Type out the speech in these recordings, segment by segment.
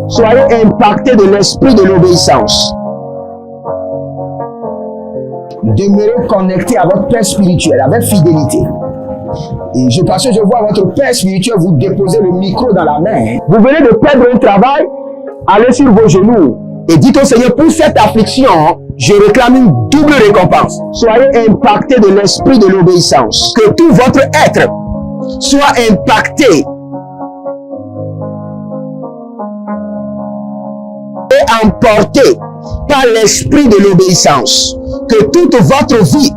Soyez impactés de l'esprit de l'obéissance. Demeurez connectés à votre Père spirituel avec fidélité. Et parce que je vois votre Père spirituel vous déposer le micro dans la main. Vous venez de perdre un travail, allez sur vos genoux et dites au Seigneur, pour cette affliction, je réclame une double récompense. Soyez impactés de l'esprit de l'obéissance. Que tout votre être soit impacté et emporté par l'esprit de l'obéissance. Que toute votre vie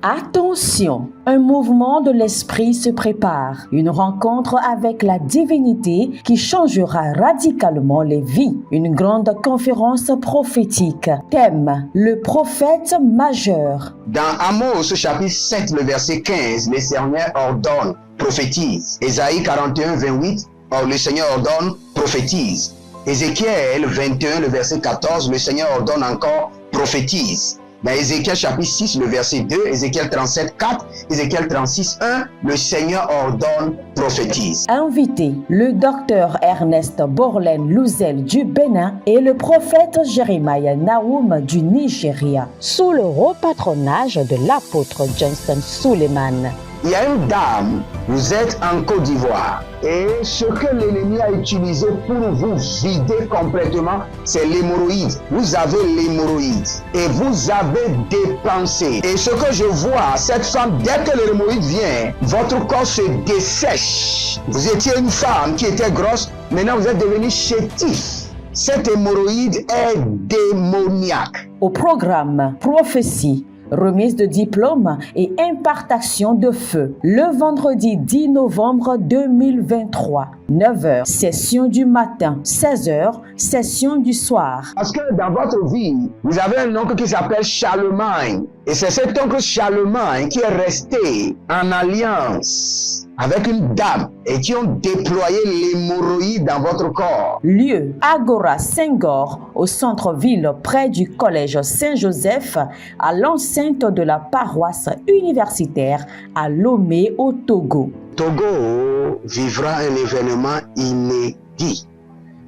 Attention, un mouvement de l'esprit se prépare, une rencontre avec la divinité qui changera radicalement les vies, une grande conférence prophétique. Thème, le prophète majeur. Dans Amos chapitre 7, le verset 15, le Seigneur ordonne, prophétise. Ésaïe 41, 28, le Seigneur ordonne, prophétise. Ézéchiel 21, le verset 14, le Seigneur ordonne encore, prophétise. Dans Ézéchiel chapitre 6, le verset 2, Ézéchiel 37, 4, Ézéchiel 36, 1, le Seigneur ordonne, prophétise. Invité, le docteur Ernest Borlen Louzel du Bénin et le prophète Jeremiah Nahum du Nigeria, sous le haut patronage de l'apôtre Johnson Suleiman. Il y a une dame, vous êtes en Côte d'Ivoire et ce que l'ennemi a utilisé pour vous vider complètement, c'est l'hémorroïde. Vous avez l'hémorroïde et vous avez dépensé. Et ce que je vois, cette femme, dès que l'hémorroïde vient, votre corps se dessèche. Vous étiez une femme qui était grosse, maintenant vous êtes devenu chétif. Cette hémorroïde est démoniaque. Au programme Prophétie, remise de diplôme et impartation de feu. Le vendredi 10 novembre 2023, 9h, session du matin, 16h, session du soir. Parce que dans votre vie, vous avez un oncle qui s'appelle Charlemagne. Et c'est cet oncle Charlemagne qui est resté en alliance avec une dame et qui ont déployé l'hémorroïde dans votre corps. Lieu, Agora Senghor, au centre-ville près du collège Saint-Joseph, à l'enceinte de la paroisse universitaire à Lomé au Togo. Togo vivra un événement inédit.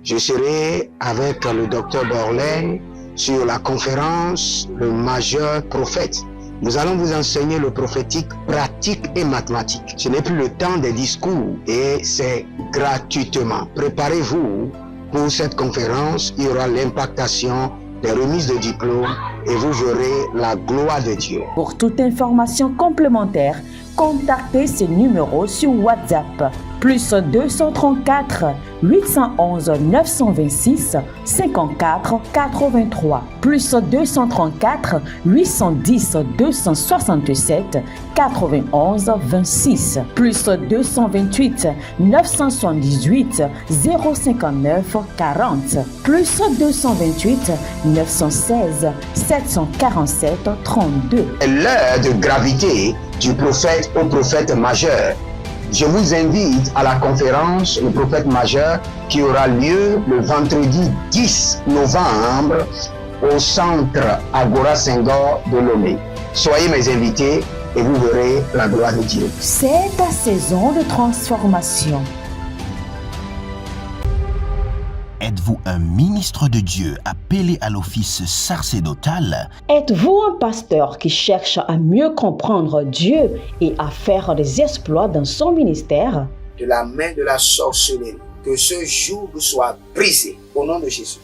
Je serai avec le docteur Borlen sur la conférence Le Majeur Prophète. Nous allons vous enseigner le prophétique pratique et mathématique. Ce n'est plus le temps des discours et c'est gratuitement. Préparez-vous pour cette conférence. Il y aura l'impactation des remises de diplômes et vous verrez la gloire de Dieu. Pour toute information complémentaire, contactez ces numéros sur WhatsApp. Plus 234 811 926 54 83. Plus 234 810 267 91 26. Plus 228 978 059 40. Plus 228 916 747 32. L'heure de gravité du prophète au prophète majeur. Je vous invite à la conférence Le Prophète Majeur qui aura lieu le vendredi 10 novembre au centre Agora Senghor de Lomé. Soyez mes invités et vous verrez la gloire de Dieu. C'est ta saison de transformation. Êtes-vous un ministre de Dieu appelé à l'office sacerdotal? Êtes-vous un pasteur qui cherche à mieux comprendre Dieu et à faire des exploits dans son ministère? De la main de la sorcellerie, que ce joug soit brisé au nom de Jésus.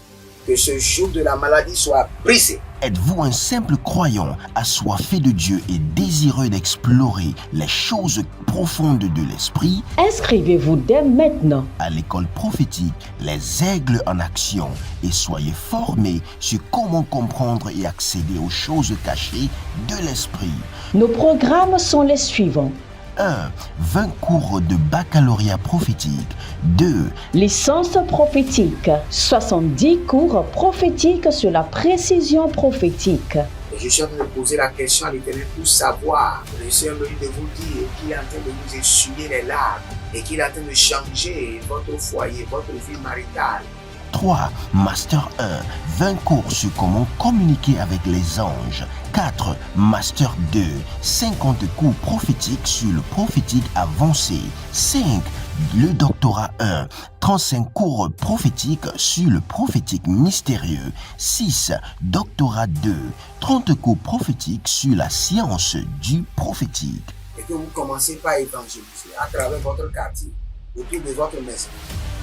Que ce joug de la maladie soit brisé. Êtes-vous un simple croyant assoiffé de Dieu et désireux d'explorer les choses profondes de l'esprit? Inscrivez-vous dès maintenant À l'école prophétique Les Aigles en Action et soyez formés sur comment comprendre et accéder aux choses cachées de l'esprit. Nos programmes sont les suivants. 1. 20 cours de baccalauréat prophétique. 2. Licence prophétique. 70 cours prophétiques sur la précision prophétique. Et je suis en train de poser la question à l'Éternel pour savoir. Le Seigneur me dit de vous dire qu'il est en train de vous essuyer les larmes et qu'il est en train de changer votre foyer, votre vie maritale. 3. Master 1. 20 cours sur comment communiquer avec les anges. 4. Master 2. 50 cours prophétiques sur le prophétique avancé. 5. Le doctorat 1. 35 cours prophétiques sur le prophétique mystérieux. 6. Doctorat 2. 30 cours prophétiques sur la science du prophétique. Et que vous commencez par évangéliser à travers votre quartier, autour de votre maison,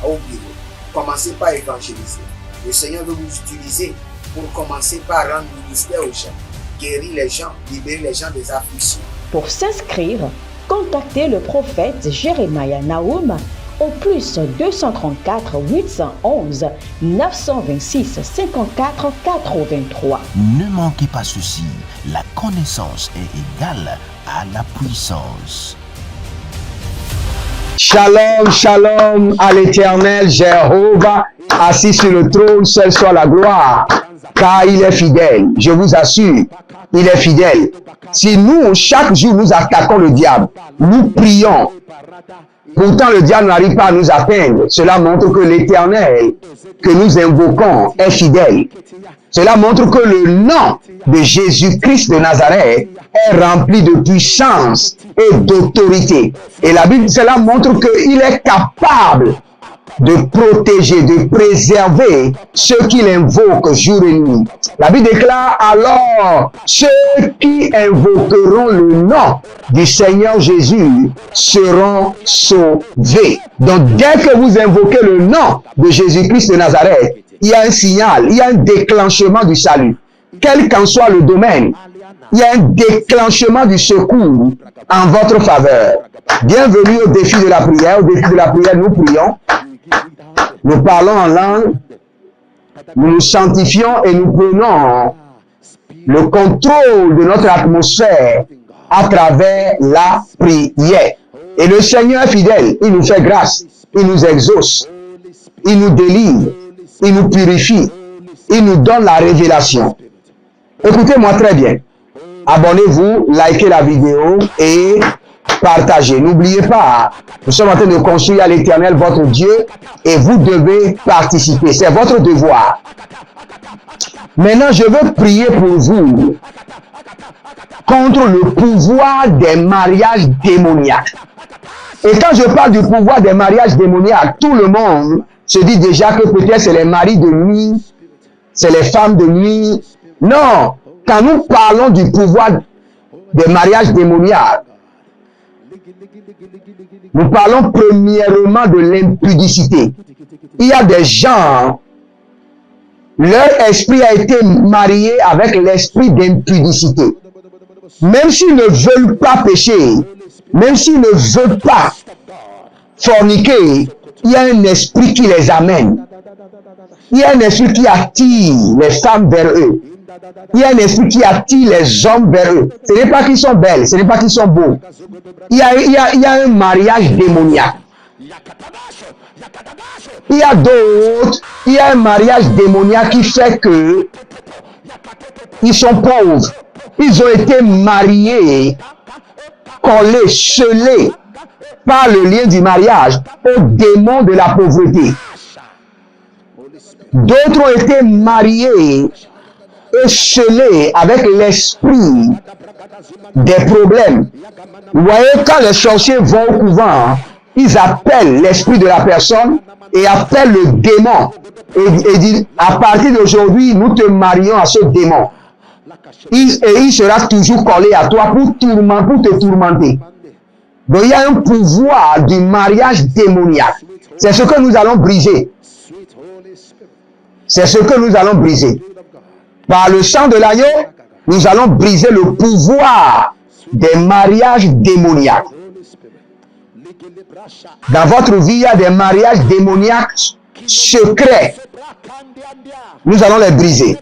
au bureau. Commencez par évangéliser. Le Seigneur veut vous utiliser pour commencer par rendre ministère aux gens, guérir les gens, libérer les gens des afflictions. Pour s'inscrire, contactez le prophète Jérémia Naoum au plus 234 811 926 54 83. Ne manquez pas ceci, la connaissance est égale à la puissance. Shalom, shalom à l'Éternel, Jéhovah, assis sur le trône, seul soit la gloire, car il est fidèle. Je vous assure, il est fidèle. Si nous, chaque jour, nous attaquons le diable, nous prions, pourtant le diable n'arrive pas à nous atteindre. Cela montre que l'Éternel que nous invoquons est fidèle. Cela montre que le nom de Jésus-Christ de Nazareth est rempli de puissance et d'autorité. Et la Bible, cela montre qu'il est capable de protéger, de préserver ceux qui l'invoquent jour et nuit. La Bible déclare alors, ceux qui invoqueront le nom du Seigneur Jésus seront sauvés. Donc dès que vous invoquez le nom de Jésus-Christ de Nazareth, il y a un signal, il y a un déclenchement du salut. Quel qu'en soit le domaine, il y a un déclenchement du secours en votre faveur. Bienvenue au défi de la prière. Au défi de la prière, nous prions. Nous parlons en langue, nous nous sanctifions et nous prenons le contrôle de notre atmosphère à travers la prière. Et le Seigneur est fidèle, il nous fait grâce, il nous exauce, il nous délivre, il nous purifie, il nous donne la révélation. Écoutez-moi très bien. Abonnez-vous, likez la vidéo et partagez. N'oubliez pas, nous sommes en train de construire à l'Éternel votre Dieu et vous devez participer. C'est votre devoir. Maintenant, je veux prier pour vous contre le pouvoir des mariages démoniaques. Et quand je parle du pouvoir des mariages démoniaques, tout le monde se dit déjà que peut-être c'est les maris de nuit, c'est les femmes de nuit. Non, quand nous parlons du pouvoir des mariages démoniaques, nous parlons premièrement de l'impudicité. Il y a des gens, leur esprit a été marié avec l'esprit d'impudicité. Même s'ils ne veulent pas pécher, même s'ils ne veulent pas forniquer, il y a un esprit qui les amène. Il y a un esprit qui attire les femmes vers eux. Il y a un esprit qui attire les hommes vers eux. Ce n'est pas qu'ils sont belles, ce n'est pas qu'ils sont beaux. Il y a un mariage démoniaque. Il y a d'autres, il y a un mariage démoniaque qui fait que ils sont pauvres. Ils ont été mariés, collés, scellés par le lien du mariage au démon de la pauvreté. D'autres ont été mariés et scellés avec l'esprit des problèmes. Vous voyez, quand les sorciers vont au couvent, ils appellent l'esprit de la personne et appellent le démon et disent, à partir d'aujourd'hui, nous te marions à ce démon. Et il sera toujours collé à toi pour te tourmenter. Donc il y a un pouvoir du mariage démoniaque. C'est ce que nous allons briser. C'est ce que nous allons briser. Par le sang de l'agneau, nous allons briser le pouvoir des mariages démoniaques. Dans votre vie, il y a des mariages démoniaques secrets. Nous allons les briser.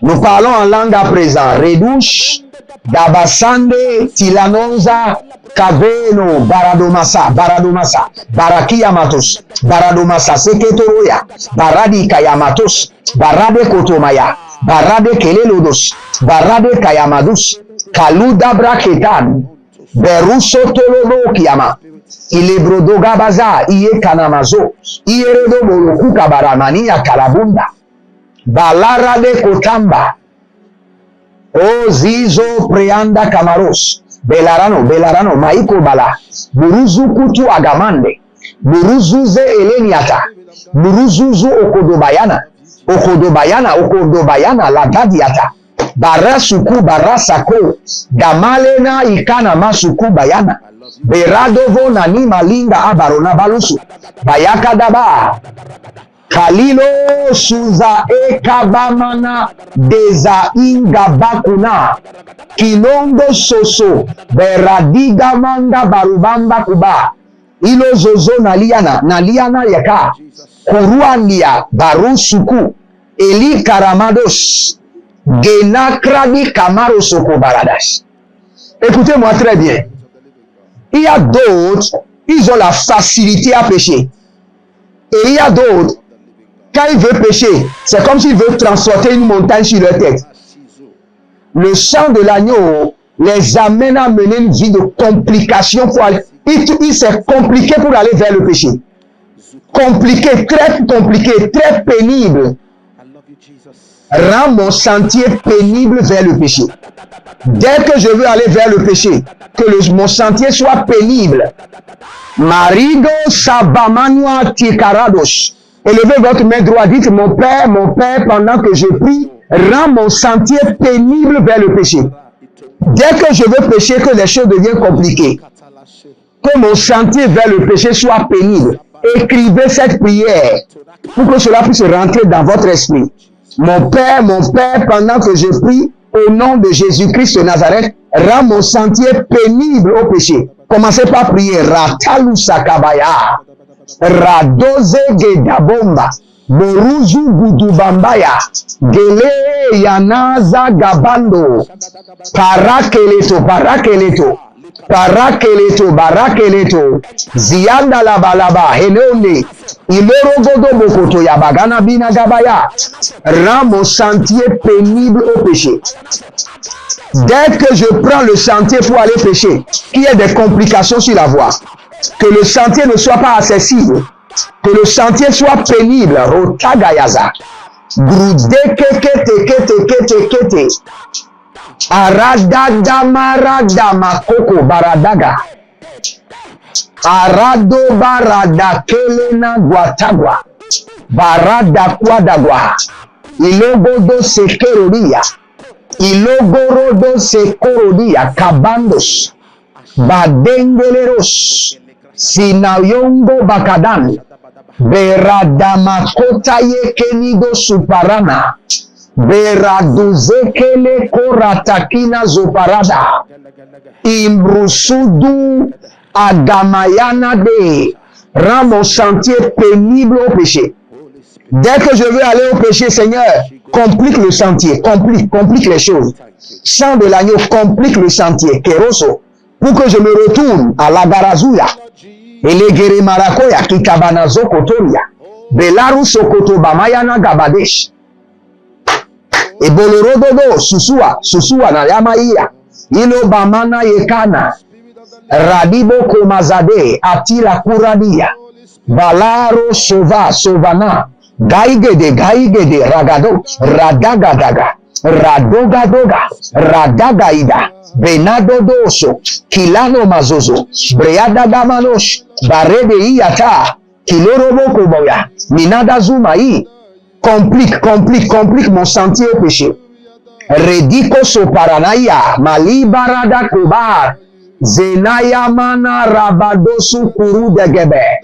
Nous parlons en langue à présent. Redouche, Dabasande, Tilanosa, Kaveno, Baradomasa, Barakiyamatos, Baradomasa, Seketoroya, Baradi Kayamatos, Barade Kotomaya, Barade Kelelodos, Barade Kayamados, Kaluda Braketan, Beruso Tololo Kiyama, Ilebrodoga baza, iye kanamazo, iyeredo boloku kabaramani ya kalabunda, balara de kotamba, o zizo preanda kamaros, belarano, maiko bala, buruzu kutu agamande, buruzuze eleniata, buruzuzu okodobayana, lagadiata, barasuku barasako, damalena ikana masuku bayana, beradovo nani malinga abarona balusu, bayaka daba, kalilo suza ekabamana deza inga bakuna, kilongo soso, beradiga manga barubamba kuba, ilo zozo naliana yaka, kuruandia barusuku, eli karamados, genakradi kamarosoko baradas. Écoutez-moi très bien. Il y a d'autres, ils ont la facilité à pécher. Et il y a d'autres, quand ils veulent pécher, c'est comme s'ils veulent transporter une montagne sur leur tête. Le sang de l'agneau les amène à mener une vie de complication. C'est compliqué pour aller vers le péché. Compliqué, très pénible. Rend mon sentier pénible vers le péché. Dès que je veux aller vers le péché, que mon sentier soit pénible. Marido sabamanua tikarados. Élevez votre main droite, dites mon Père, pendant que je prie, rends mon sentier pénible vers le péché. Dès que je veux pécher, que les choses deviennent compliquées. Que mon sentier vers le péché soit pénible. Écrivez cette prière pour que cela puisse rentrer dans votre esprit. Mon Père, pendant que je prie, au nom de Jésus-Christ de Nazareth, rends mon sentier pénible au péché. Commencez par prier. Ratalu sakabaya. Radoze gedabomba. Boruzu gudubambaya. Gele yanaza gabando. Parakeleto. Zianda labalaba. Helone. Ilorogodo bokoto yabagana bina gabaya. Rends mon sentier pénible au péché. Dès que je prends le sentier pour aller pécher, qu'il y ait des complications sur la voie, que le sentier ne soit pas accessible, que le sentier soit pénible, rotagayaza, grudekekete, aradadamaradamakoko baradaga, arado barada kelena guatagua, barada quadagua, ilogodo sekeroria, ilogorodo sekorodia kabandos badengeleros sinayongo bakadan beradamakota yekenido suparana beraduzekele koratakina zoparada imbrusudu agamayana de rend mon sentier pénible au péché. Dès que je veux aller au péché, Seigneur, complique le sentier, complique les choses. Sang de l'agneau, complique le sentier, Keroso, pour que je me retourne à la Garazuya, et les Gere Marakoya, Kikabanazo Kotoria, Belaru Sokoto Bamayana Gabadesh, et Bolorododo, Susua Nayamaia, Ilo Bamana Yekana, Radibo Komazade, Atila Kuradia, Balaro Sovana, Gaigede, Ragado, Radagadaga, Radogadoga, Radagaida, Benado Doso, Kilano Mazozo, Breada Damanosh, Barede Iata, Kilorobo Koboya, Minada Zumaï, complique mon sentier au péché. Rediko Soparanaya, Mali Barada Kobar, Zenaya Mana Rabadosu Kuru de Gebe.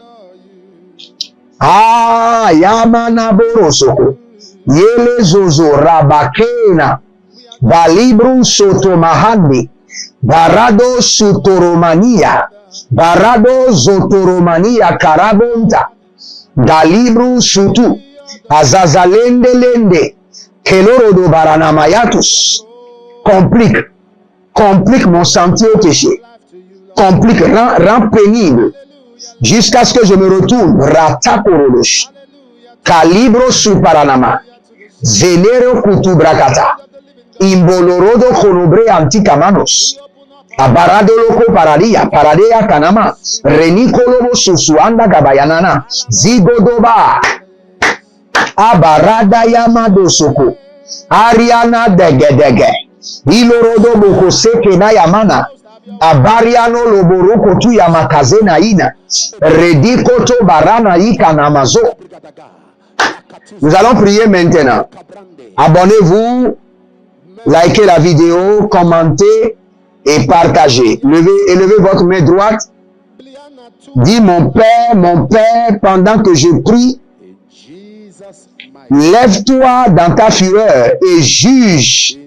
Yamana borosoko. Yele zozo rabakena. Balibru sotomahandi. Barado sutoromania. Barado zotoromania karabonta. Galibru sutu. Azazalende lende. Kelorodo baranamayatus. Complique mon sentier au péché. Complique, rend pénible. Jusqu'à ce que je me retourne, Ratakorodosh, Calibro Suparanama, Zenero Kutubrakata, Imbolorodo Konobre Antikamanos, Abarado loko paradia, paradea kanama, renikolobo susuanda gabayanana, zigodoba, abarada yamado soko, ariana degedege, ilorodo boko seke na yamana, abariano loboroko tu yamakaze na ina, redikoto barana ika namazo. Nous allons prier maintenant. Abonnez-vous, likez la vidéo, commentez et partagez. Élevez votre main droite. Dis mon Père, pendant que je prie, lève-toi dans ta fureur et juge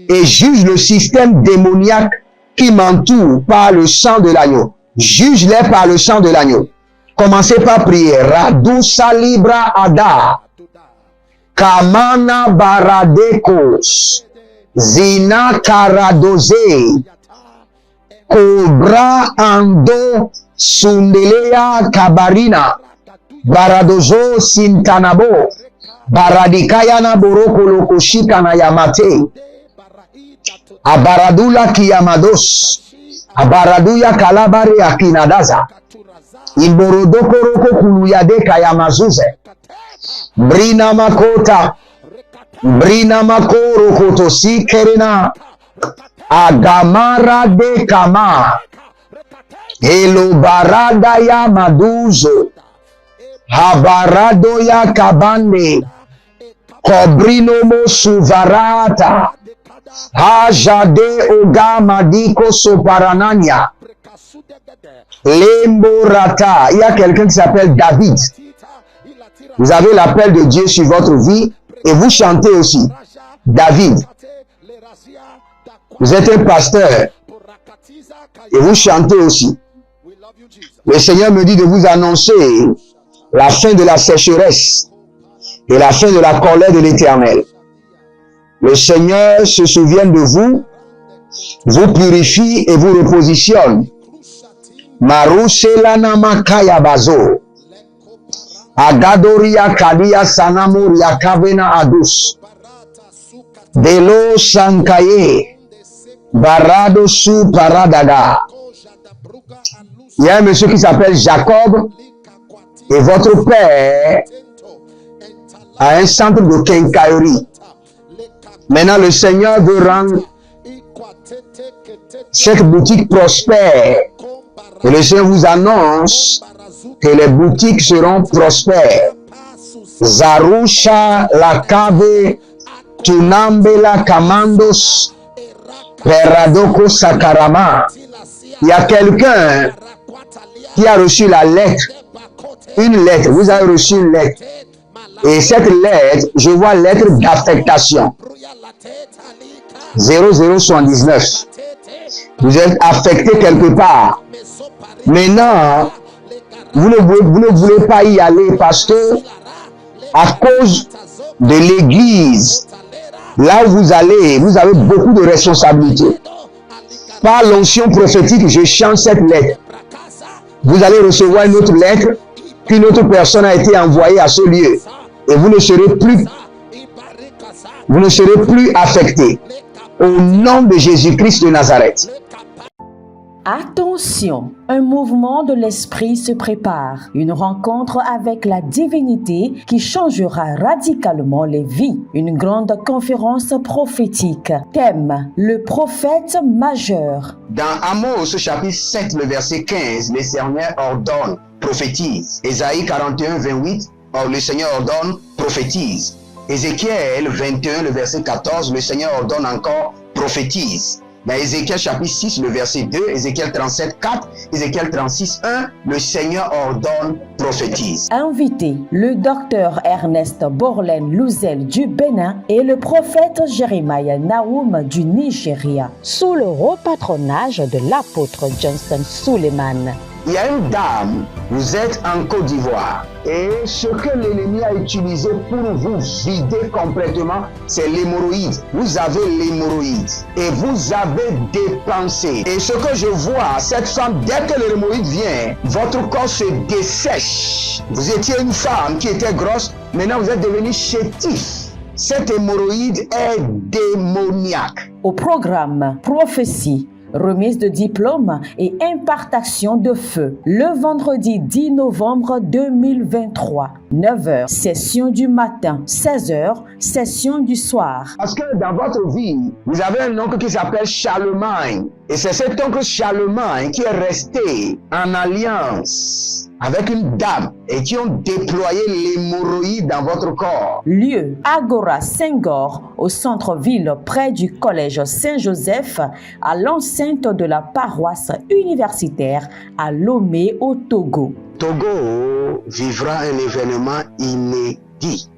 le système démoniaque qui m'entoure par le sang de l'agneau. Juge-les par le sang de l'agneau. Commencez par prier. Radu salibra ada. Kamana baradekos. Zina karadoze. Cobra ando sundelea kabarina. Baradozo sintanabo. Baradikayana boroko lokoshika na yamate. Abaradula kiyamados. Abaraduya kalabari akinadaza. Imborodoko roko kuluyade kayamazuze. Brina makota. Brina makoro kotosi kerena. Agamara de kama. Elo barada ya maduzo. Habarado ya kabande. Kobrinomo suvarata. Hajade ogama diko soparanania. Lemborata. Il y a quelqu'un qui s'appelle David. Vous avez l'appel de Dieu sur votre vie et vous chantez aussi. David. Vous êtes un pasteur et vous chantez aussi. Le Seigneur me dit de vous annoncer la fin de la sécheresse et la fin de la colère de l'Éternel. Le Seigneur se souvient de vous, vous purifie et vous repositionne. Maruselana makaya bazo. Agadoria kadia sanamuria kavena adus. Delo sankaye. Barado su paradaga. Il y a un monsieur qui s'appelle Jacob. Et votre père a un centre de quincaillerie. Maintenant, le Seigneur veut rendre cette boutique prospère. Et le Seigneur vous annonce que les boutiques seront prospères. Zarusha la cave, tunambe la kamandos, peradoko sakarama. Il y a quelqu'un qui a reçu la lettre. Une lettre. Vous avez reçu une lettre. Et cette lettre, je vois lettre d'affectation. 0079. Vous êtes affecté quelque part. Maintenant, vous ne voulez pas y aller parce que à cause de l'église, là où vous allez, vous avez beaucoup de responsabilités. Par l'onction prophétique, je change cette lettre. Vous allez recevoir une autre lettre qu'une autre personne a été envoyée à ce lieu. Et vous ne serez plus affecté. Au nom de Jésus-Christ de Nazareth. Attention, un mouvement de l'esprit se prépare, une rencontre avec la divinité qui changera radicalement les vies, une grande conférence prophétique. Thème, le prophète majeur. Dans Amos chapitre 7, le verset 15, le Seigneur ordonne, prophétise. Ésaïe 41, 28, le Seigneur ordonne, prophétise. Ézéchiel 21, le verset 14, le Seigneur ordonne encore, prophétise. Dans Ézéchiel chapitre 6, le verset 2, Ézéchiel 37, 4, Ézéchiel 36, 1, le Seigneur ordonne, prophétise. Invité, le docteur Ernest Borlen Louzel du Bénin et le prophète Jeremiah Nahum du Nigeria, sous le haut patronage de l'apôtre Johnson Suleiman. Il y a une dame, vous êtes en Côte d'Ivoire et ce que l'ennemi a utilisé pour vous vider complètement, c'est l'hémorroïde. Vous avez l'hémorroïde et vous avez dépensé. Et ce que je vois, cette femme, dès que l'hémorroïde vient, votre corps se dessèche. Vous étiez une femme qui était grosse, maintenant vous êtes devenu chétif. Cette hémorroïde est démoniaque. Au programme Prophétie, remise de diplôme et impartation de feu. Le vendredi 10 novembre 2023, 9h, session du matin, 16h, session du soir. Parce que dans votre vie, vous avez un oncle qui s'appelle Charlemagne. Et c'est cet oncle Charlemagne qui est resté en alliance avec une dame et qui ont déployé l'hémorroïde dans votre corps. Lieu, Agora Senghor, au centre-ville près du collège Saint-Joseph, à l'enceinte de la paroisse universitaire à Lomé au Togo. Togo vivra un événement inédit.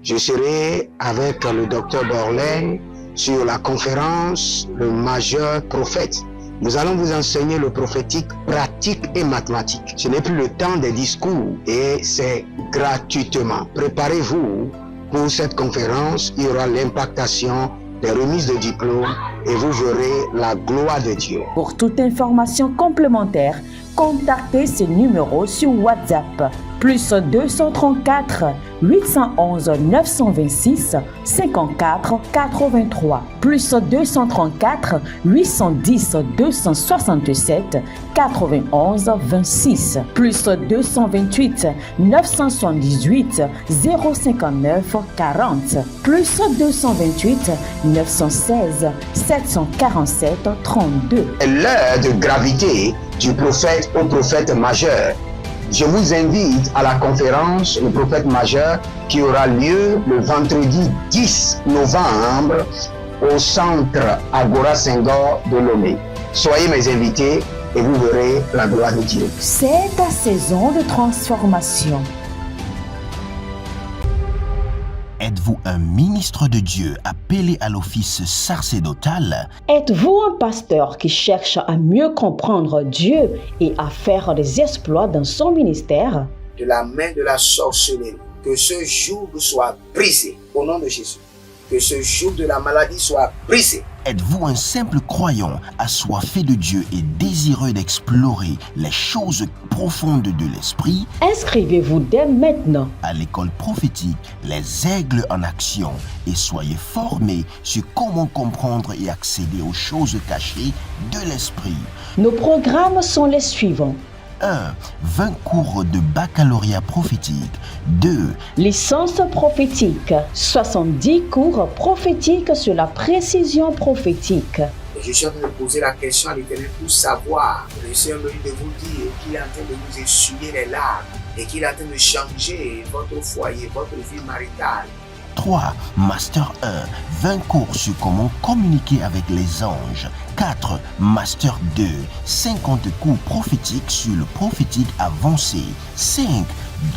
Je serai avec le docteur Borlin sur la conférence Le Majeur Prophète. Nous allons vous enseigner le prophétique pratique et mathématique. Ce n'est plus le temps des discours et c'est gratuitement. Préparez-vous pour cette conférence. Il y aura l'impactation des remises de diplômes et vous verrez la gloire de Dieu. Pour toute information complémentaire, contactez ce numéro sur WhatsApp. Plus 234 811 926 54 83. Plus 234 810 267 91 26. Plus 228 978 059 40. Plus 228 916 747 32. L'heure de gravité du prophète au prophète majeur. Je vous invite à la conférence Le Prophète Majeur qui aura lieu le vendredi 10 novembre au centre Agora Senghor de Lomé. Soyez mes invités et vous verrez la gloire de Dieu. C'est ta saison de transformation. Êtes-vous un ministre de Dieu appelé à l'office sacerdotal? Êtes-vous un pasteur qui cherche à mieux comprendre Dieu et à faire des exploits dans son ministère? De la main de la sorcellerie, que ce joug soit brisé au nom de Jésus. Que ce joug de la maladie soit brisé. Êtes-vous un simple croyant assoiffé de Dieu et désireux d'explorer les choses profondes de l'esprit? Inscrivez-vous dès maintenant À l'école prophétique Les Aigles en Action et soyez formés sur comment comprendre et accéder aux choses cachées de l'esprit. Nos programmes sont les suivants. 1. 20 cours de baccalauréat prophétique. 2. Licence prophétique. 70 cours prophétiques sur la précision prophétique. Je suis en train de poser la question à l'Éternel pour savoir. Le Seigneur me dit de vous dire qu'il est en train de vous essuyer les larmes et qu'il est en train de changer votre foyer, votre vie maritale. 3. Master 1. 20 cours sur comment communiquer avec les anges. 4. Master 2. 50 cours prophétiques sur le prophétique avancé. 5.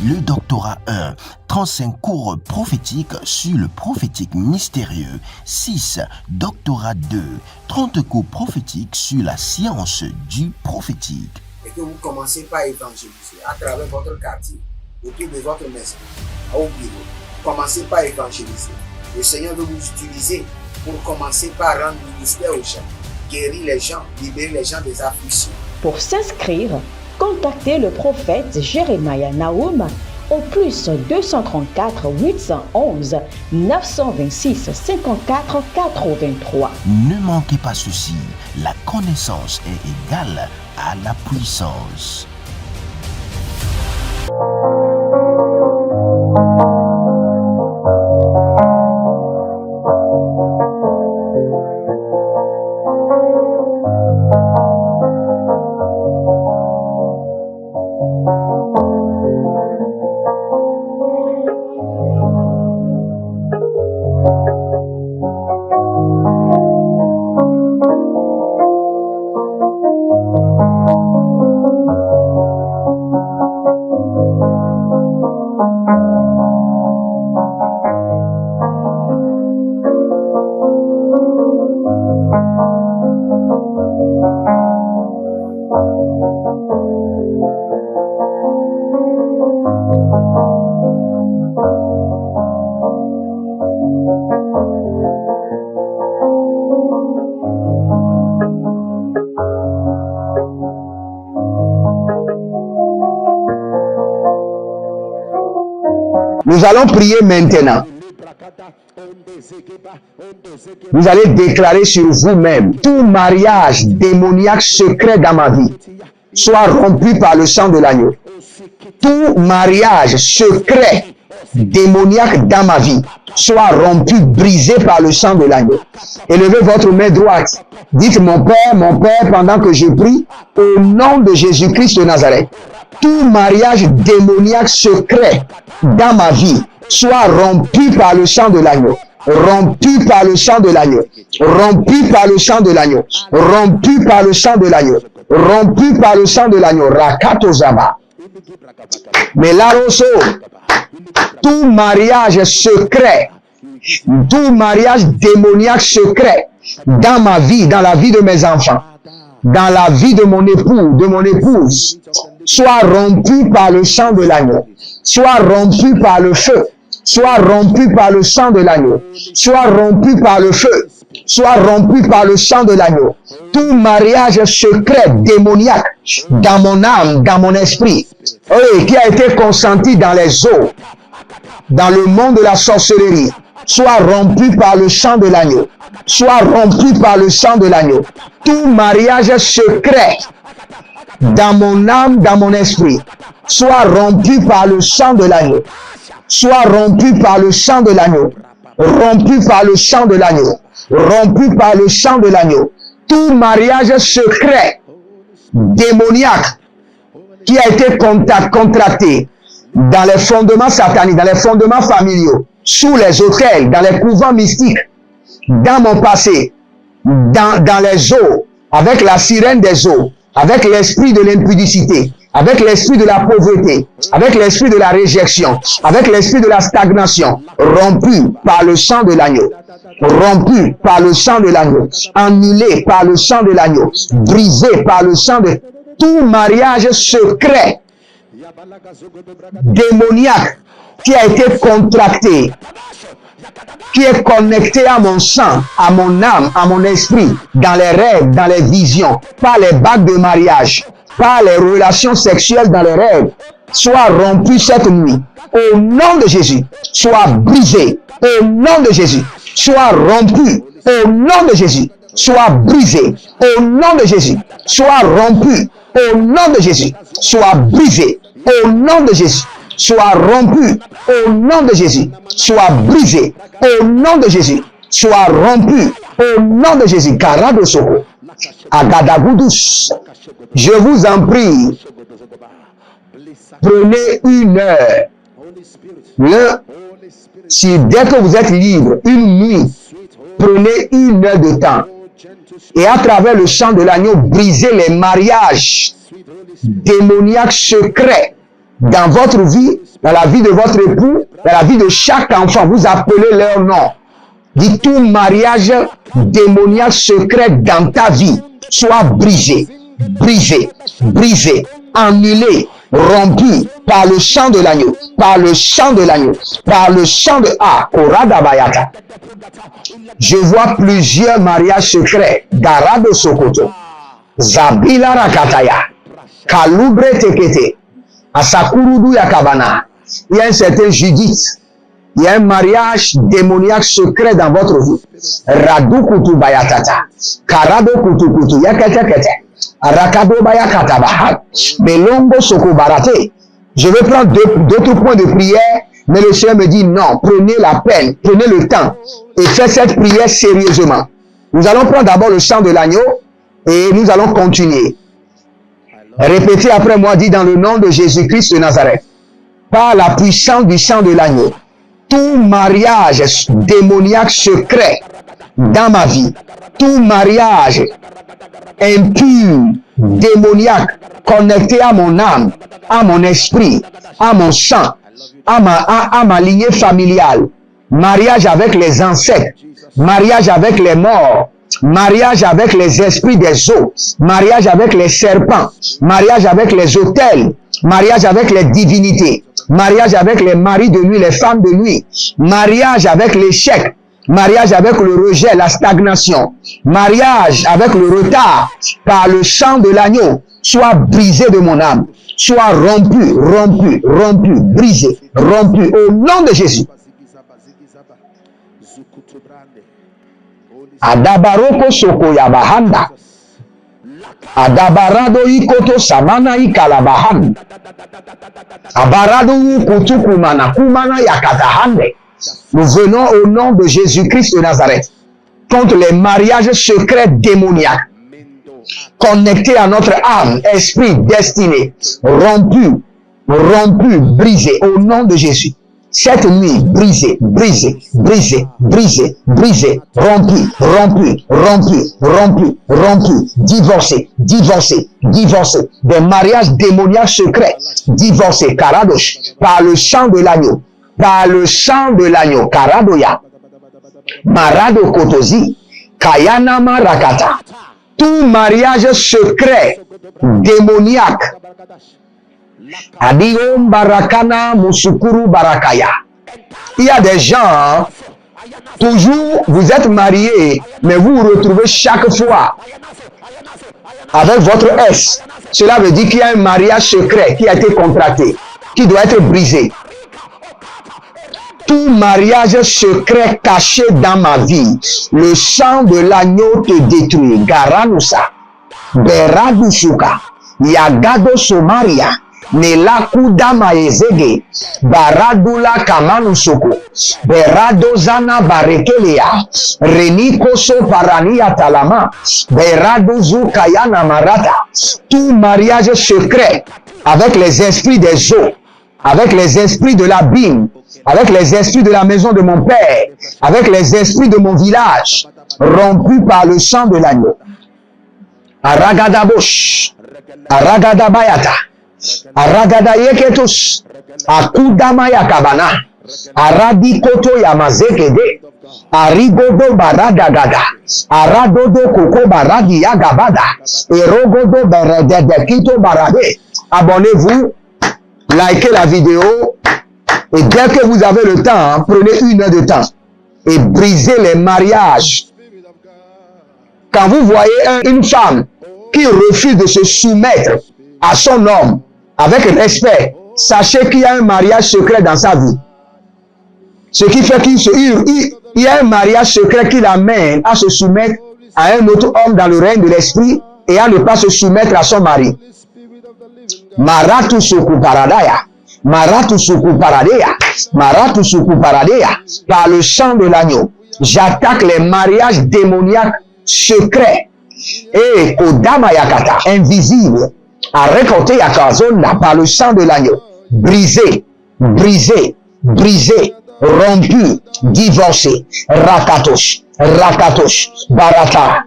Le doctorat 1. 35 cours prophétiques sur le prophétique mystérieux. 6. Doctorat 2. 30 cours prophétiques sur la science du prophétique. Et que vous commencez par évangéliser à travers votre quartier, autour de votre maison, au bureau. Commencez par évangéliser. Le Seigneur veut vous utiliser pour commencer par rendre ministère aux gens, guérir les gens, libérer les gens des afflictions. Pour s'inscrire, contactez le prophète Jérémia Naoum au plus 234 811 926 54 83. Ne manquez pas ceci, la connaissance est égale à la puissance. Nous allons prier maintenant. Vous allez déclarer sur vous-même: tout mariage démoniaque secret dans ma vie soit rompu par le sang de l'agneau. Tout mariage secret démoniaque dans ma vie soit rompu, brisé par le sang de l'agneau. Élevez votre main droite. Dites: mon Père, pendant que je prie, au nom de Jésus-Christ de Nazareth, tout mariage démoniaque secret dans ma vie soit rompu par le sang de l'agneau. Rompu par le sang de l'agneau. Rompu par le sang de l'agneau. Rompu par le sang de l'agneau. Rompu par le sang de l'agneau. Rakato Zaba. Melaroso. Tout mariage secret, tout mariage démoniaque secret dans ma vie, dans la vie de mes enfants, dans la vie de mon époux, de mon épouse, soit rompu par le sang de l'agneau, soit rompu par le feu, soit rompu par le sang de l'agneau, soit rompu par le feu, soit rompu par le sang de l'agneau. Tout mariage secret démoniaque dans mon âme, dans mon esprit, oui, qui a été consenti dans les eaux, dans le monde de la sorcellerie, soit rompu par le sang de l'agneau, soit rompu par le sang de l'agneau. Tout mariage secret dans mon âme, dans mon esprit, soit rompu par le sang de l'agneau, soit rompu par le sang de l'agneau, rompu par le sang de l'agneau, rompu par le sang de l'agneau. Tout mariage secret démoniaque qui a été contracté dans les fondements sataniques, dans les fondements familiaux, sous les autels, dans les couvents mystiques, dans mon passé, dans les eaux, avec la sirène des eaux, avec l'esprit de l'impudicité, avec l'esprit de la pauvreté, avec l'esprit de la réjection, avec l'esprit de la stagnation, rompu par le sang de l'agneau, rompu par le sang de l'agneau, annulé par le sang de l'agneau, brisé par le sang de... Tout mariage secret démoniaque qui a été contracté, qui est connecté à mon sang, à mon âme, à mon esprit, dans les rêves, dans les visions, par les bagues de mariage, par les relations sexuelles dans les rêves, soit rompu cette nuit. Au nom de Jésus, soit brisé. Au nom de Jésus, soit rompu. Au nom de Jésus, soit brisé. Au nom de Jésus, soit rompu. Au nom de Jésus, soit brisé. Au nom de Jésus, soit rompu. Au nom de Jésus, soit brisé. Au nom de Jésus, soit rompu. Au nom de Jésus, Karado Soko, Agadagoudous, je vous en prie, prenez une heure. Si dès que vous êtes libre, une nuit, prenez une heure de temps. Et à travers le sang de l'agneau, brisez les mariages démoniaques secrets dans votre vie, dans la vie de votre époux, dans la vie de chaque enfant. Vous appelez leur nom. Dites: tout mariage démoniaque secret dans ta vie soit brisé, brisé, brisé, annulé, rompu par le sang de l'agneau, par le sang de l'agneau, par le sang de Korada Bayata. Je vois plusieurs mariages secrets. Garado Sokoto, Zabila Rakataya, Kalubre Tekete, Asakurudu Yakabana. Il y a un certain Judith. Il y a un mariage démoniaque secret dans votre vie. Radu Kutu Bayatata, Karado Kutu Kutu Yakete, Arakado Bayakatabaha, Melongo Soko Barate. Je vais prendre d'autres points de prière, mais le Seigneur me dit non, prenez la peine, prenez le temps et faites cette prière sérieusement. Nous allons prendre d'abord le sang de l'agneau et nous allons continuer. Répétez après moi, dit: dans le nom de Jésus-Christ de Nazareth, par la puissance du sang de l'agneau, tout mariage démoniaque secret dans ma vie, tout mariage impur, démoniaque, connecté à mon âme, à mon esprit, à mon sang, à ma lignée familiale, mariage avec les ancêtres, mariage avec les morts, mariage avec les esprits des eaux, mariage avec les serpents, mariage avec les autels, mariage avec les divinités, mariage avec les maris de nuit, les femmes de nuit, mariage avec l'échec, mariage avec le rejet, la stagnation, mariage avec le retard, par le sang de l'agneau, soit brisé de mon âme, soit rompu, rompu, rompu, brisé, rompu, au nom de Jésus. Adabaroko soko yabahanda. Adabarado ikoto samana ikalabahan. Abarado kutukumana kumana yakatahande. Nous venons au nom de Jésus-Christ de Nazareth contre les mariages secrets démoniaques connectés à notre âme, esprit, destinée, rompus, brisés au nom de Jésus. Cette nuit, brisé, rompu, divorcé. Des mariages démoniaques secrets, divorcés, Karadosh, par le sang de l'agneau, Karadoya, Marado Kotozi, Kayana Marakata, tout mariage secret, démoniaque, Adiom Barakana Musukuru Barakaya. Il y a des gens, toujours vous êtes mariés, mais vous vous retrouvez chaque fois avec votre S. Cela veut dire qu'il y a un mariage secret qui a été contracté, qui doit être brisé. Tout mariage secret caché dans ma vie, le sang de l'agneau te détruit. Garanusa, Beradusuka, Yagado Somaria, Nelaku Dama Ezege, Baradula Kamanusoko, Beradozana Barekelea, Reniko So Parania Talama, Beradozu Kayana Marata. Tout mariage secret avec les esprits des eaux, avec les esprits de l'abîme, avec les esprits de la maison de mon père, avec les esprits de mon village, rompus par le sang de l'agneau. Aragadabosh, Aragadabayata, Aragadayeketus, Akudamaya Kabana, Aradikoto Yamazekede, Arigodo Baradagada, Aradodo Koko Baradi Yagabada, Erogodo Beredekito Barade. Abonnez-vous, likez la vidéo, et dès que vous avez le temps, prenez 1 heure de temps et brisez les mariages. Quand vous voyez une femme qui refuse de se soumettre à son homme avec respect, sachez qu'il y a un mariage secret dans sa vie. Ce qui fait qu'il y a un mariage secret qui l'amène à se soumettre à un autre homme dans le règne de l'esprit et à ne pas se soumettre à son mari. Maratu Soku Paradaya. Maratu Suku Paradea, par le sang de l'agneau, j'attaque les mariages démoniaques secrets et Kodama Yakata, invisibles, à récolter Yakazona par le sang de l'agneau, brisé, rompu, divorcé, Rakatosh, Barata,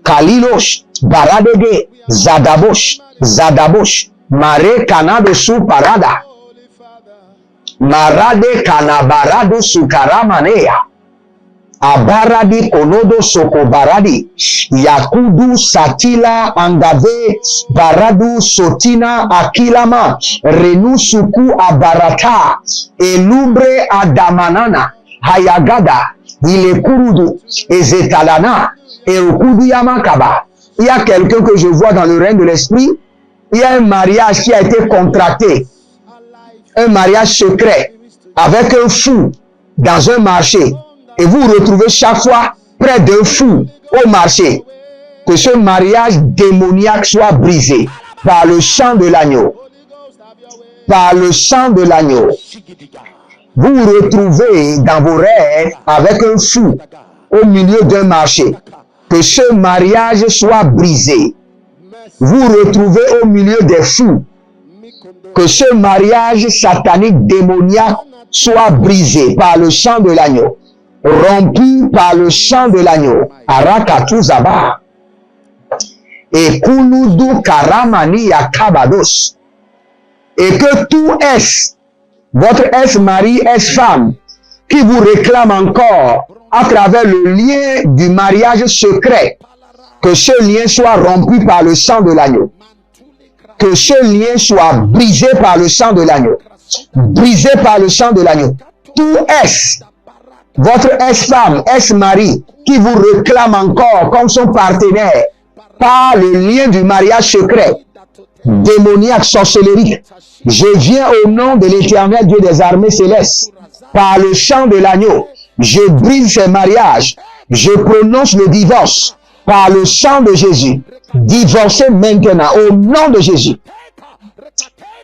Kalilosh, Baradege, Zadabosh, Mare Kanado Su Parada, Marade Kanabarado Sukaramanea, Abaradi Konodo Soko Baradi, Yakudu Satila Angave, Baradu Sotina Akilama, Renu Suku Abarata, Elubre Adamanana, Hayagada, Ilekurudu, Ezetalana, Erukudu Yamakaba. Il y a quelqu'un que je vois dans le règne de l'esprit. Il y a un mariage qui a été contracté, un mariage secret avec un fou dans un marché, et vous vous retrouvez chaque fois près d'un fou au marché. Que ce mariage démoniaque soit brisé par le sang de l'agneau. Par le sang de l'agneau. Vous vous retrouvez dans vos rêves avec un fou au milieu d'un marché. Que ce mariage soit brisé. Vous retrouvez au milieu des fous. Que ce mariage satanique démoniaque soit brisé par le sang de l'agneau, rompu par le sang de l'agneau. Arakatuzaba. Et Kuludu Karamani Yakabados. Et que tout S, votre S-mari, S-femme, qui vous réclame encore à travers le lien du mariage secret, que ce lien soit rompu par le sang de l'agneau. Que ce lien soit brisé par le sang de l'agneau. Brisé par le sang de l'agneau. Tout S, votre S-femme, S-mari, qui vous réclame encore comme son partenaire, par le lien du mariage secret, démoniaque, sorcellerie. Je viens au nom de l'Éternel Dieu des armées célestes, par le sang de l'agneau, je brise ces mariages. Je prononce le divorce par le sang de Jésus. Divorcez maintenant au nom de Jésus.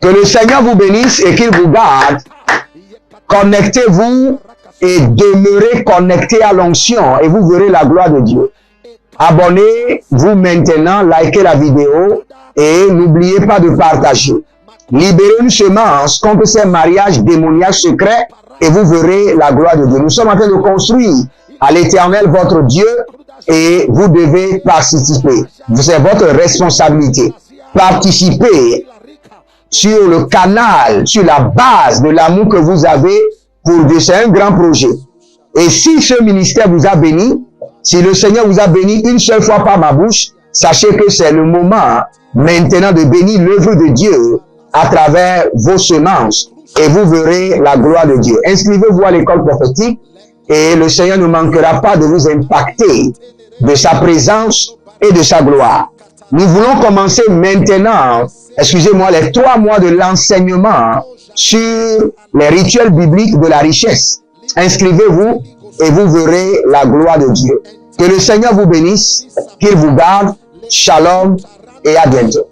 Que le Seigneur vous bénisse et qu'il vous garde. Connectez-vous et demeurez connectés à l'onction et vous verrez la gloire de Dieu. Abonnez-vous maintenant, likez la vidéo et n'oubliez pas de partager. Libérez une semence contre ces mariages démoniaques secrets et vous verrez la gloire de Dieu. Nous sommes en train de construire à l'Éternel votre Dieu et vous devez participer. C'est votre responsabilité. Participez sur le canal, sur la base de l'amour que vous avez pour Dieu. C'est un grand projet. Et si ce ministère vous a béni, si le Seigneur vous a béni une seule fois par ma bouche, sachez que c'est le moment maintenant de bénir l'œuvre de Dieu à travers vos semences et vous verrez la gloire de Dieu. Inscrivez-vous à l'école prophétique et le Seigneur ne manquera pas de vous impacter de sa présence et de sa gloire. Nous voulons commencer maintenant, excusez-moi, les 3 mois de l'enseignement sur les rituels bibliques de la richesse. Inscrivez-vous et vous verrez la gloire de Dieu. Que le Seigneur vous bénisse, qu'il vous garde. Shalom et à bientôt.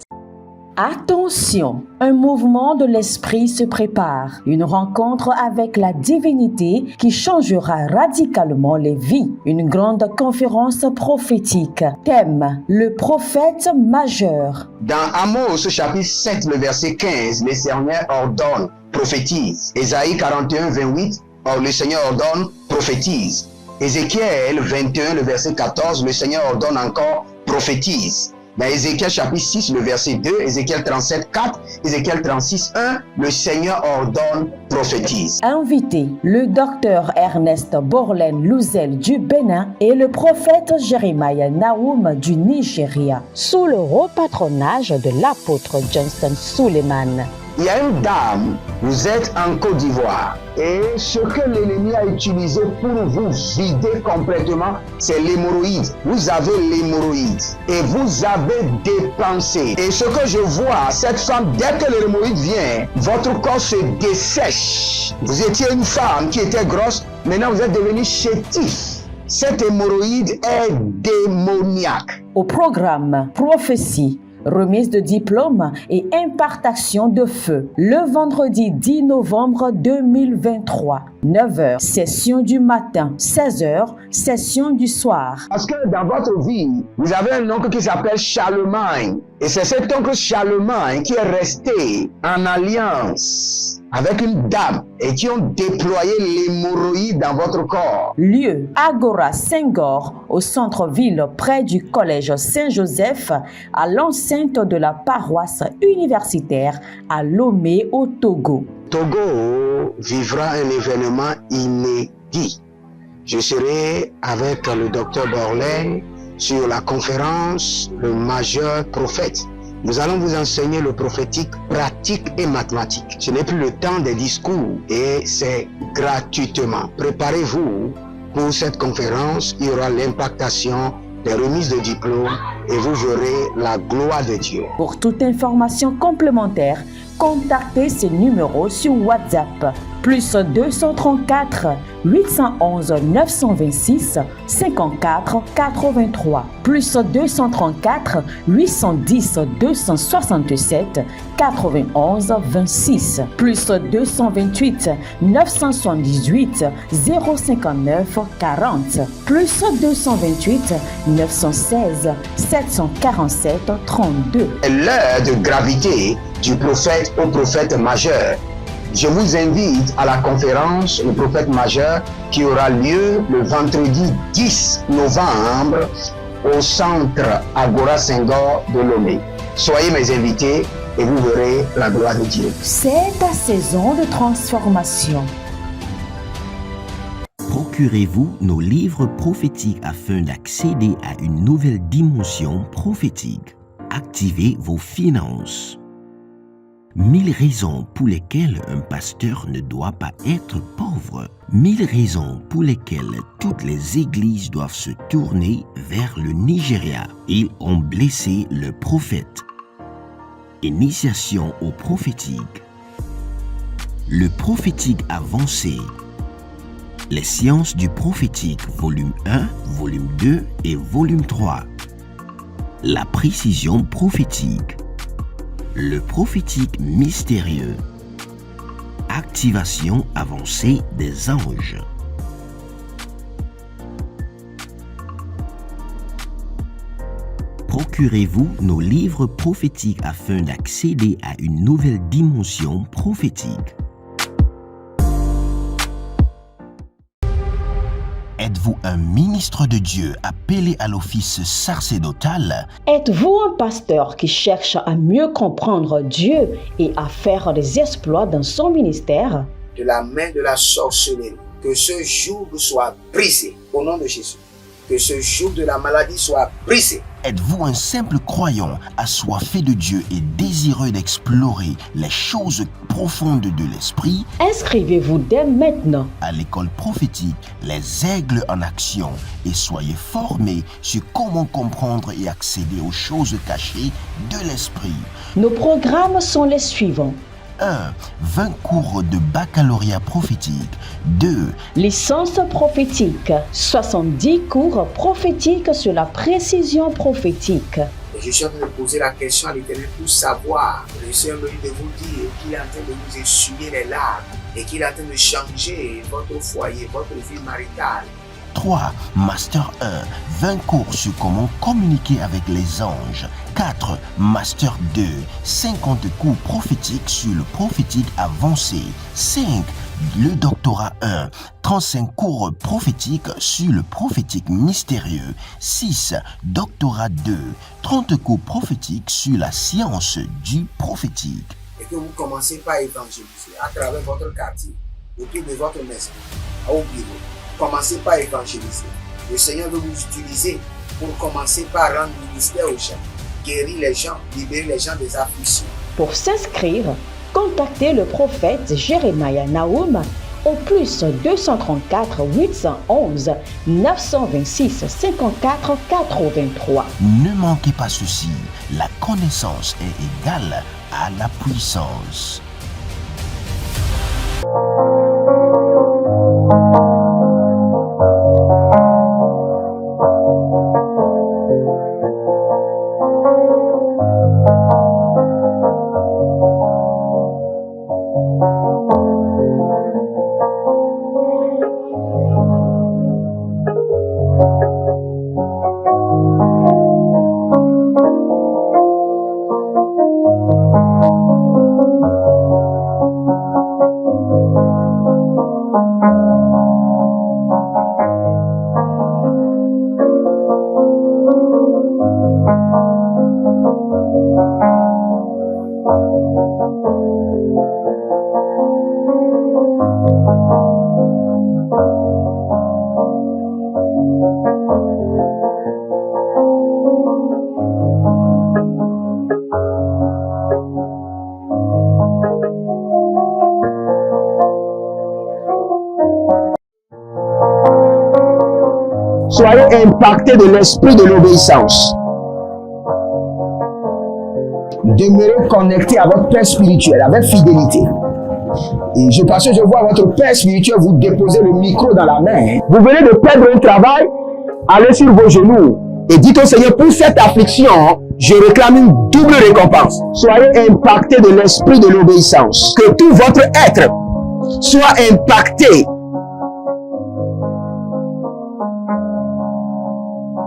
Attention, un mouvement de l'esprit se prépare, une rencontre avec la divinité qui changera radicalement les vies, une grande conférence prophétique. Thème, le prophète majeur. Dans Amos chapitre 7, le verset 15, le Seigneur ordonne, prophétise. Ésaïe 41, 28, le Seigneur ordonne, prophétise. Ézéchiel 21, le verset 14, le Seigneur ordonne encore, prophétise. Dans Ézéchiel chapitre 6, le verset 2, Ézéchiel 37, 4, Ézéchiel 36, 1, le Seigneur ordonne, prophétise. Invité, le docteur Ernest Borlen Louzel du Bénin et le prophète Jeremiah Nahum du Nigeria, sous le haut patronage de l'apôtre Johnson Suleiman. Il y a une dame, vous êtes en Côte d'Ivoire et ce que l'ennemi a utilisé pour vous vider complètement, c'est l'hémorroïde. Vous avez l'hémorroïde et vous avez dépensé. Et ce que je vois, cette femme, dès que l'hémorroïde vient, votre corps se dessèche. Vous étiez une femme qui était grosse, maintenant vous êtes devenu chétif. Cette hémorroïde est démoniaque. Au programme Prophétie, remise de diplôme et impartation de feu. Le vendredi 10 novembre 2023, 9h, session du matin, 16h, session du soir. Parce que dans votre vie, vous avez un oncle qui s'appelle Charlemagne. Et c'est cet oncle Charlemagne qui est resté en alliance avec une dame et qui ont déployé l'hémorroïde dans votre corps. Lieu, Agora Senghor, au centre-ville près du collège Saint-Joseph, à l'enceinte de la paroisse universitaire à Lomé au Togo. Togo vivra un événement inédit. Je serai avec le docteur Borlen sur la conférence Le Majeur Prophète. Nous allons vous enseigner le prophétique pratique et mathématique. Ce n'est plus le temps des discours et c'est gratuitement. Préparez-vous pour cette conférence. Il y aura l'impactation, des remises de diplômes et vous verrez la gloire de Dieu. Pour toute information complémentaire, contactez ces numéros sur WhatsApp. Plus 234 811 926 54 83. Plus 234 810 267 91 26. Plus 228 978 059 40. Plus 228 916 747 32. L'heure de gravité du prophète au prophète majeur. Je vous invite à la conférence Le Prophète Majeur qui aura lieu le vendredi 10 novembre au centre Agora Senghor de Lomé. Soyez mes invités et vous verrez la gloire de Dieu. C'est ta saison de transformation. Procurez-vous nos livres prophétiques afin d'accéder à une nouvelle dimension prophétique. Activez vos finances. 1000 raisons pour lesquelles un pasteur ne doit pas être pauvre. 1000 raisons pour lesquelles toutes les églises doivent se tourner vers le Nigeria. Ils ont blessé le prophète. Initiation au prophétique. Le prophétique avancé. Les sciences du prophétique, volume 1, volume 2 et volume 3. La précision prophétique. Le prophétique mystérieux. Activation avancée des anges. Procurez-vous nos livres prophétiques afin d'accéder à une nouvelle dimension prophétique. Êtes-vous un ministre de Dieu appelé à l'office sacerdotal? Êtes-vous un pasteur qui cherche à mieux comprendre Dieu et à faire des exploits dans son ministère? De la main de la sorcellerie, que ce joug soit brisé au nom de Jésus. Que ce joug de la maladie soit brisé. Êtes-vous un simple croyant assoiffé de Dieu et désireux d'explorer les choses profondes de l'esprit? Inscrivez-vous dès maintenant À l'école prophétique Les Aigles en Action et soyez formés sur comment comprendre et accéder aux choses cachées de l'esprit. Nos programmes sont les suivants. 1. 20 cours de baccalauréat prophétique. 2. Licence prophétique. 70 cours prophétiques sur la précision prophétique. Et je suis en train de poser la question à l'Éternel pour savoir. Le Seigneur me dit de vous dire qu'il est en train de vous essuyer les larmes et qu'il est en train de changer votre foyer, votre vie maritale. 3. Master 1. 20 cours sur comment communiquer avec les anges. 4. Master 2. 50 cours prophétiques sur le prophétique avancé. 5. Le doctorat 1. 35 cours prophétiques sur le prophétique mystérieux. 6. Doctorat 2. 30 cours prophétiques sur la science du prophétique. Et que vous commencez par évangéliser à travers votre quartier, autour de votre maison, au bureau. Commencez par évangéliser. Le Seigneur veut vous utiliser pour commencer par rendre ministère aux gens, guérir les gens, libérer les gens des afflictions. Pour s'inscrire, contactez le prophète Jérémie Naoum au plus 234 811 926 54 83. Ne manquez pas ceci, la connaissance est égale à la puissance. Soyez impactés de l'esprit de l'obéissance. Demeurez connectés à votre Père spirituel avec fidélité. Et parce que je vois votre Père spirituel vous déposer le micro dans la main. Vous venez de perdre un travail, allez sur vos genoux et dites au Seigneur, pour cette affliction, je réclame une double récompense. Soyez impactés de l'esprit de l'obéissance. Que tout votre être soit impacté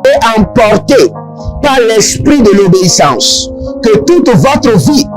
et emporté par l'esprit de l'obéissance. Que toute votre vie